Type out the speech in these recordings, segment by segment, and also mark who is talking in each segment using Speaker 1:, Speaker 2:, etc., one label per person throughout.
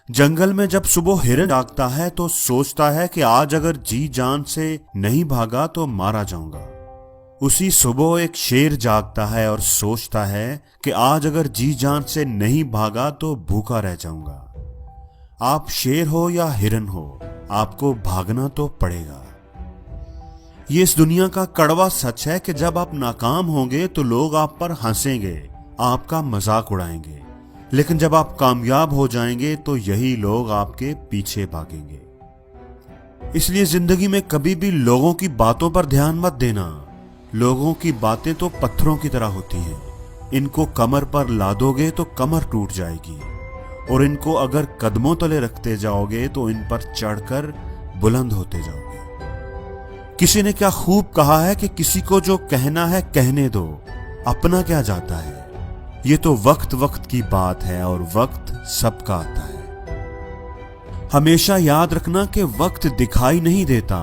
Speaker 1: जंगल में जब सुबह हिरन जागता है तो सोचता है कि आज अगर जी जान से नहीं भागा तो मारा जाऊंगा। उसी सुबह एक शेर जागता है और सोचता है कि आज अगर जी जान से नहीं भागा तो भूखा रह जाऊंगा। आप शेर हो या हिरन हो, आपको भागना तो पड़ेगा। ये इस दुनिया का कड़वा सच है कि जब आप नाकाम होंगे तो लोग आप पर हंसेंगे, आपका मजाक उड़ाएंगे, लेकिन जब आप कामयाब हो जाएंगे तो यही लोग आपके पीछे भागेंगे। इसलिए जिंदगी में कभी भी लोगों की बातों पर ध्यान मत देना। लोगों की बातें तो पत्थरों की तरह होती हैं। इनको कमर पर लादोगे तो कमर टूट जाएगी, और इनको अगर कदमों तले रखते जाओगे तो इन पर चढ़कर बुलंद होते जाओगे। किसी ने क्या खूब कहा है कि किसी को जो कहना है कहने दो, अपना क्या जाता है। ये तो वक्त वक्त की बात है और वक्त सबका आता है। हमेशा याद रखना कि वक्त दिखाई नहीं देता,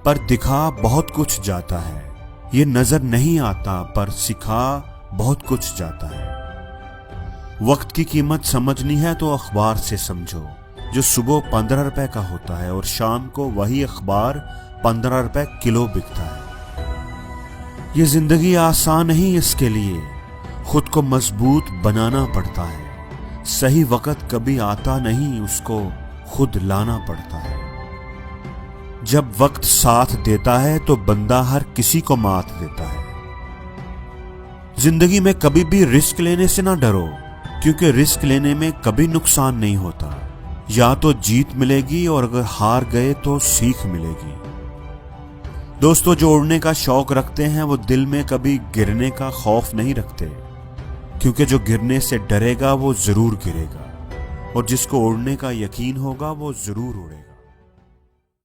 Speaker 1: पर दिखा बहुत कुछ जाता है। ये नजर नहीं आता, पर सिखा बहुत कुछ जाता है। वक्त की कीमत समझनी है तो अखबार से समझो, जो सुबह 15 रुपए का होता है और शाम को वही अखबार 15 रुपए किलो बिकता है। ये जिंदगी आसान नहीं, इसके लिए खुद को मजबूत बनाना पड़ता है। सही वक्त कभी आता नहीं, उसको खुद लाना पड़ता है। जब वक्त साथ देता है तो बंदा हर किसी को मात देता है। जिंदगी में कभी भी रिस्क लेने से ना डरो, क्योंकि रिस्क लेने में कभी नुकसान नहीं होता। या तो जीत मिलेगी और अगर हार गए तो सीख मिलेगी। दोस्तों, जो उड़ने का शौक रखते हैं वो दिल में कभी गिरने का खौफ नहीं रखते, क्योंकि जो गिरने से डरेगा वो जरूर गिरेगा, और जिसको उड़ने का यकीन होगा वो जरूर उड़ेगा।